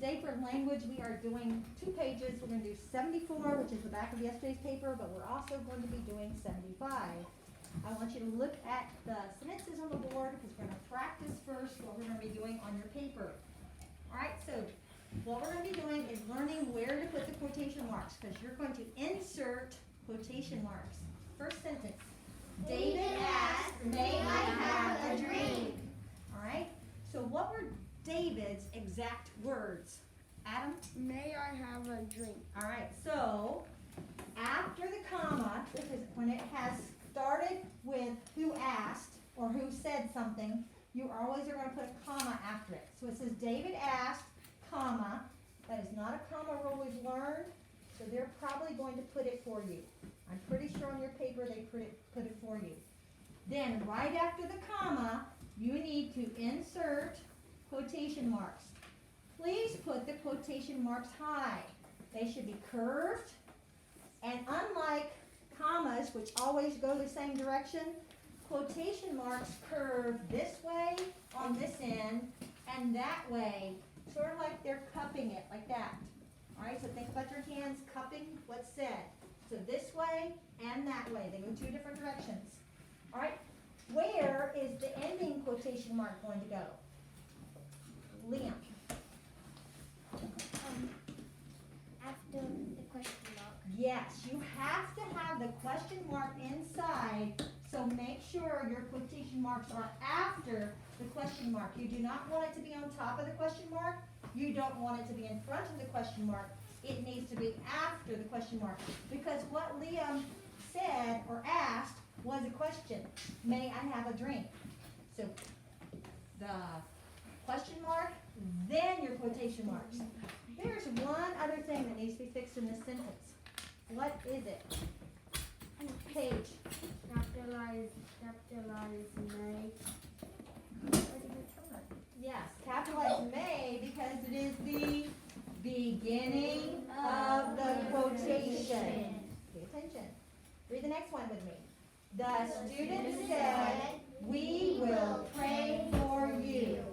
today for language, we are doing 2 pages. We're going to do 74, which is the back of yesterday's paper, but we're also going to be doing 75. I want you to look at the sentences on the board because we're going to practice first what we're going to be doing on your paper. All right, so what we're going to be doing is learning where to put the quotation marks because you're going to insert quotation marks. First sentence. David asked, "May I have a drink?" All right, so what were David's exact words? Adam? May I have a drink? All right, so after the comma, because when it has started with who asked or who said something, you always are going to put a comma after it. So it says David asked, comma. That is not a comma rule we've learned, so they're probably going to put it for you. I'm pretty sure on your paper they put it for you. Then right after the comma, you need to insert quotation marks. Please put the quotation marks high. They should be curved, and unlike commas, which always go the same direction, quotation marks curve this way on this end and that way, sort of like they're cupping it, like that. All right, so think about your hands cupping what's said. So this way and that way, they go 2 different directions. All right, where is the ending quotation mark going to go? Liam. After the question mark. Yes, you have to have the question mark inside, so make sure your quotation marks are after the question mark. You do not want it to be on top of the question mark. You don't want it to be in front of the question mark. It needs to be after the question mark. Because what Liam said or asked was a question. May I have a drink? So the question mark, then your quotation marks. There's one other thing that needs to be fixed in this sentence. What is it? Page. Capitalize may. Yes, capitalize may because it is the beginning of the quotation. Pay attention. Read the next one with me. The student said, "We will pray for you."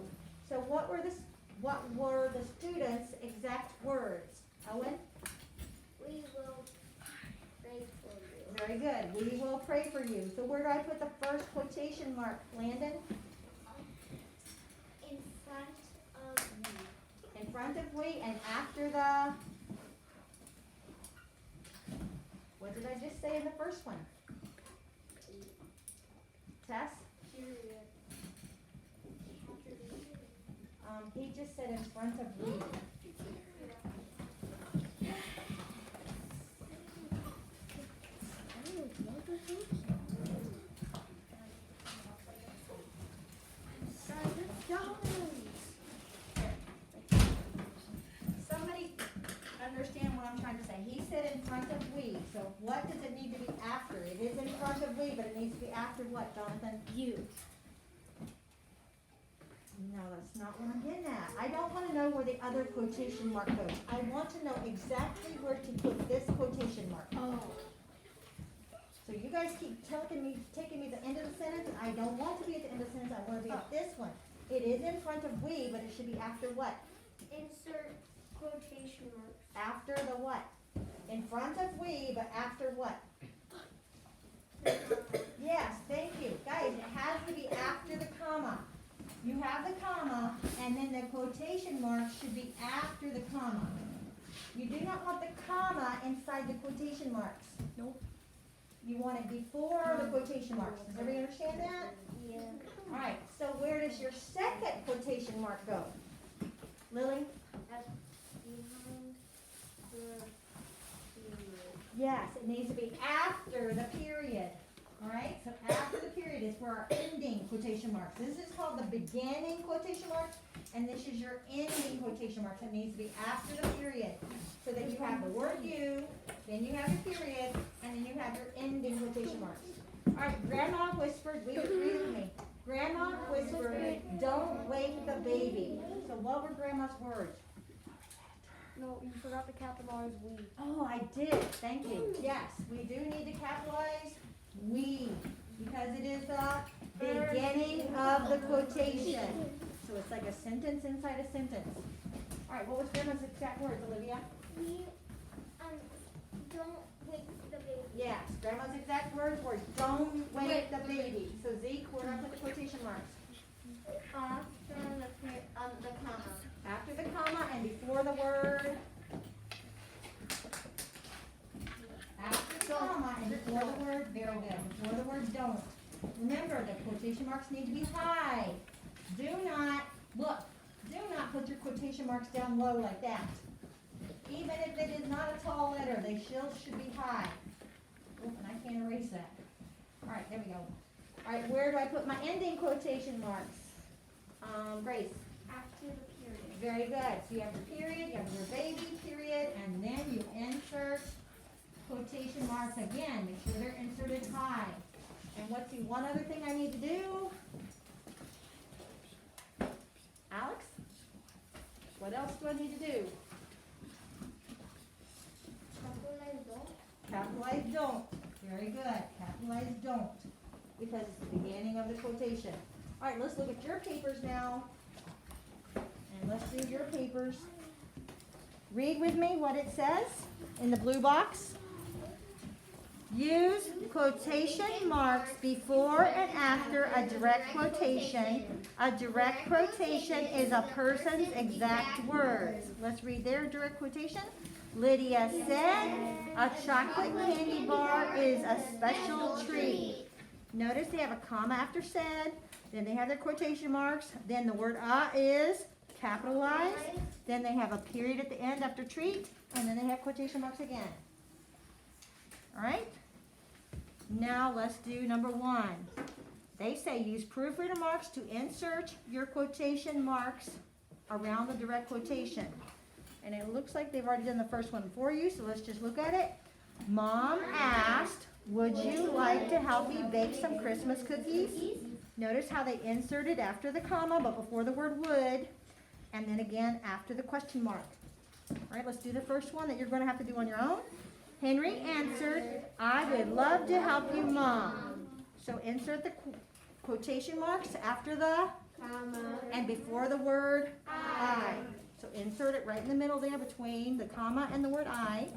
So what were the students' exact words? Owen? We will pray for you. Very good. We will pray for you. So where do I put the first quotation mark, Landon? In front of you. In front of we and after the, what did I just say in the first one? Tess? Period. He just said in front of we. Somebody understand what I'm trying to say. He said in front of we, so what does it need to be after? It is in front of we, but it needs to be after what, Jonathan? You. No, that's not what I'm getting at. I don't want to know where the other quotation mark goes. I want to know exactly where to put this quotation mark. Oh. So you guys keep taking me to the end of the sentence. I don't want to be at the end of the sentence. I want to be at this one. It is in front of we, but it should be after what? Insert quotation marks. After the what? In front of we, but after what? Yes, thank you. Guys, it has to be after the comma. You have the comma, and then the quotation mark should be after the comma. You do not want the comma inside the quotation marks. Nope. You want it before the quotation marks. Does everybody understand that? Yeah. All right, so where does your second quotation mark go? Lily? Behind the period. Yes, it needs to be after the period. All right, so after the period is for our ending quotation marks. This is called the beginning quotation mark, and this is your ending quotation marks. It needs to be after the period, so that you have the word you, then you have your period, and then you have your ending quotation marks. All right, Grandma whispered, read it with me. Grandma whispered, "Don't wake the baby." So what were Grandma's words? No, you forgot to capitalize we. Oh, I did. Thank you. Yes, we do need to capitalize we because it is the beginning of the quotation. So it's like a sentence inside a sentence. All right, what was Grandma's exact words, Olivia? We don't wake the baby. Yes, Grandma's exact words were don't wake the baby. So Zeke, where do I put the quotation marks? After the comma. After the comma and before the word. After the comma and before the word, very good. Before the word don't. Remember, the quotation marks need to be high. Do not put your quotation marks down low like that. Even if it is not a tall letter, they still should be high. Oh, and I can't erase that. All right, there we go. All right, where do I put my ending quotation marks? Grace. After the period. Very good. So you have the period, you have your baby period, and then you insert quotation marks again. Make sure they're inserted high. And what's the one other thing I need to do? Alex? What else do I need to do? Capitalize don't. Very good. Capitalize don't. Because it's the beginning of the quotation. All right, let's look at your papers now. And let's do your papers. Read with me what it says in the blue box. Use quotation marks before and after a direct quotation. A direct quotation is a person's exact words. Let's read their direct quotation. Lydia said, a chocolate candy bar is a special treat. Notice they have a comma after said, then they have their quotation marks, then the word is capitalized, then they have a period at the end after treat, and then they have quotation marks again. All right? Now let's do number 1. They say use proofreader marks to insert your quotation marks around the direct quotation. And it looks like they've already done the first one for you, so let's just look at it. Mom asked, would you like to help me bake some Christmas cookies? Notice how they inserted after the comma, but before the word would, and then again after the question mark. All right, let's do the first one that you're going to have to do on your own. Henry answered, I would love to help you, Mom. So insert the quotation marks after the Comma. and before the word I. So insert it right in the middle there between the comma and the word I.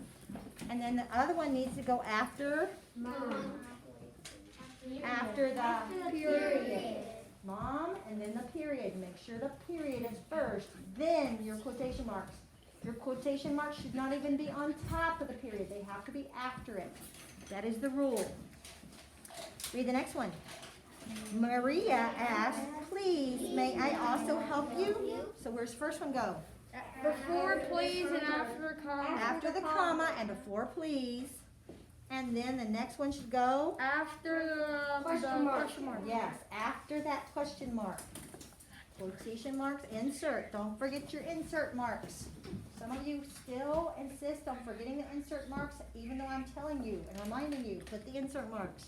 And then the other one needs to go after the period. Mom, and then the period. Make sure the period is first, then your quotation marks. Your quotation marks should not even be on top of the period. They have to be after it. That is the rule. Read the next one. Maria asked, please, may I also help you? So where's the first one go? Before please and after comma. After the comma and before please. And then the next one should go? After the question mark. Yes, after that question mark. Quotation marks, insert. Don't forget your insert marks. Some of you still insist on forgetting the insert marks, even though I'm telling you and reminding you, put the insert marks.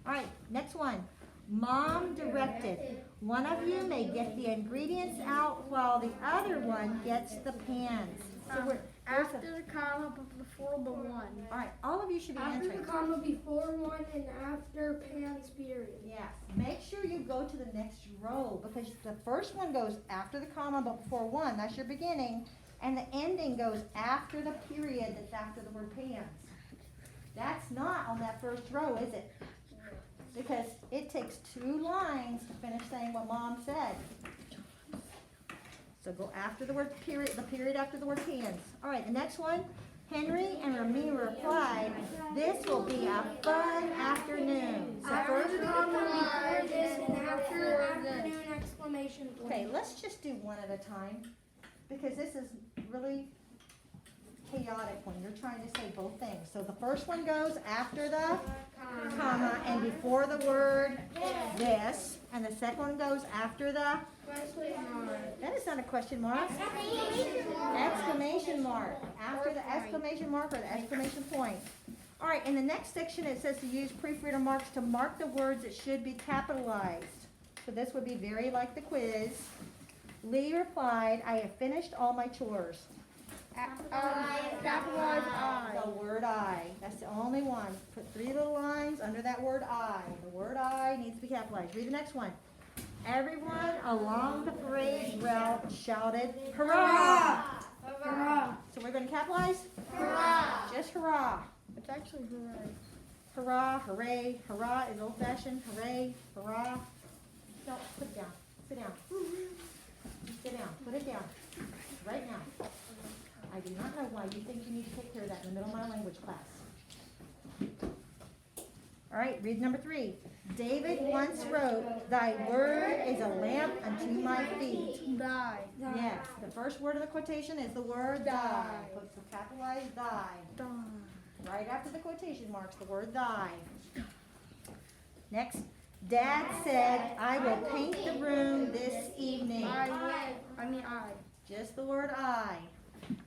All right, next one. Mom directed. One of you may get the ingredients out while the other one gets the pans. So After the comma, but before the one. all right, all of you should be After answering. the comma, before one, and after pants period. Yes, make sure you go to the next row because the first one goes after the comma but before one, that's your beginning, and the ending goes after the period that's after the word pans. That's not on that first row, is it? Because it takes 2 lines to finish saying what Mom said. So go after the word period, the period after the word pans. All right, the next one. Henry and Rami replied, this will be a fun afternoon. So After the comma, before this, and after afternoon exclamation point. okay, let's just do one at a time because this is really chaotic when you're trying to say both things. So the first one goes after the comma and before the word this, and the second one goes after the, that is not a question mark, exclamation mark, after the exclamation mark or the exclamation point. All right, in the next section it says to use proofreader marks to mark the words that should be capitalized. So this would be very like the quiz. Lee replied, I have finished all my chores. Capitalize I. The word I. That's the only one. Put 3 little lines under that word I. The word I needs to be capitalized. Read the next one. Everyone along the parade route shouted, hurrah! Hurrah! So we're going to capitalize? Hurrah! Just hurrah. It's actually hooray. Hurrah, hooray, hurrah is old fashioned. Hooray, hurrah. No, put it down. Sit down. Sit down. Put it down. Right now. I do not know why you think you need to take care of that in the middle of my language class. All right, read number 3. David once wrote, thy word is a lamp unto my feet. Die. Yes, the first word of the quotation is the word thy. Thy. Put the capitalized thy. Die. Right after the quotation marks, the word thy. Next, Dad said, I will paint the room this evening. I. Just the word I.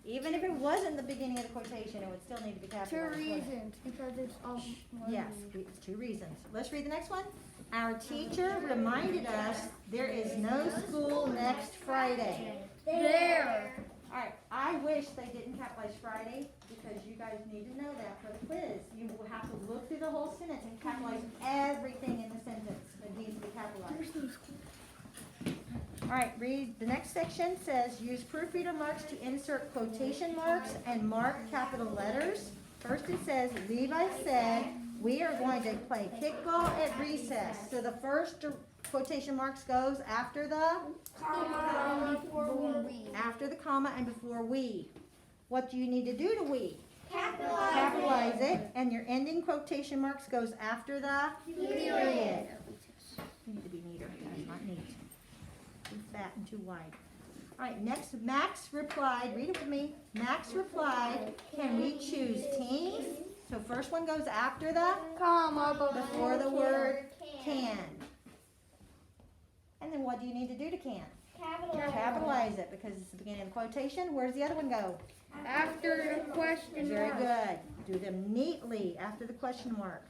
Even if it wasn't the beginning of the quotation, it would still need to be 2 capitalized. wouldn't it? reasons, because it's all one Yes, reason. it's 2 reasons. Let's read the next one. Our teacher reminded us there is no school next Friday. There. All right, I wish they didn't capitalize Friday because you guys need to know that for the quiz. You will have to look through the whole sentence and capitalize everything in the sentence that needs to be capitalized. All right, read the next section. Says use proofreader marks to insert quotation marks and mark capital letters. First it says Levi said we are going to play kickball at recess. So the first quotation marks goes after the after the comma and before we. What do you need to do to we? Capitalize it, and your ending quotation marks goes after the period. You need to be neater. That is not neat. Too fat and too wide. All right, next, Max replied, read it with me. Max replied, can we choose teams? So first one goes after the, Comma before the word can. And then what do you need to do to can? Capitalize it because it's the beginning of the quotation. Where does the other one go? After the question Very mark. good. Do them neatly after the question mark.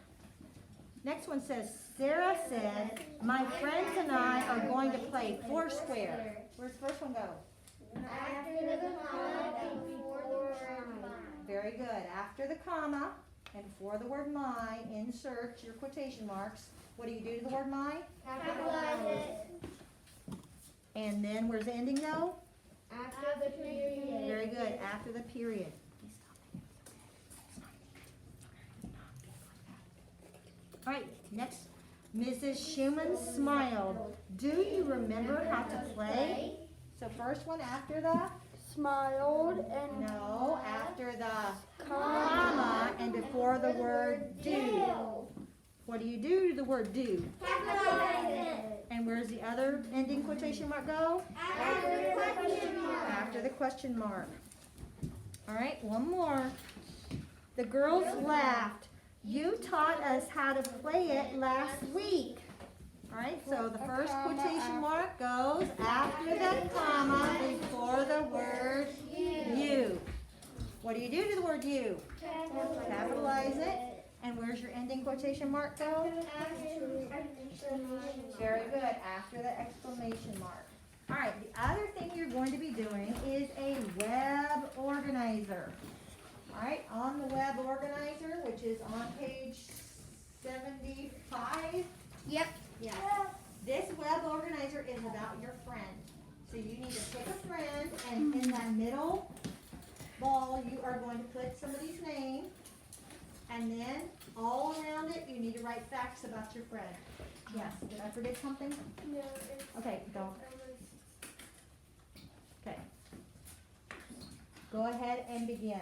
Next one says, Sarah said, my friends and I are going to play Foursquare. Where's the first one go? After the comma and before the word my. Very good. After the comma and before the word my, insert your quotation marks. What do you do to the word my? Capitalize it. And then where's the ending go? After the period. Very good. After the period. All right, next. Mrs. Schumann smiled. Do you remember how to play? So first one after the? Smiled and No, after the comma and before the word do. What do you do to the word do? Capitalize it. And where's the other ending quotation mark go? After the question mark. After the question mark. All right, one more. The girls laughed. You taught us how to play it last week. All right, so the first quotation mark goes after the comma before the word you. What do you do to the word you? Capitalize it. And where's your ending quotation mark go? Very good, after the exclamation mark. All right, the other thing you're going to be doing is a web organizer. All right, on the web organizer, which is on page 75. Yep. Yeah. This web organizer is about your friend. So you need to pick a friend, and in that middle ball, you are going to put somebody's name. And then all around it, you need to write facts about your friend. Yes, did I forget something? no, Okay, don't. Okay. Go ahead and begin.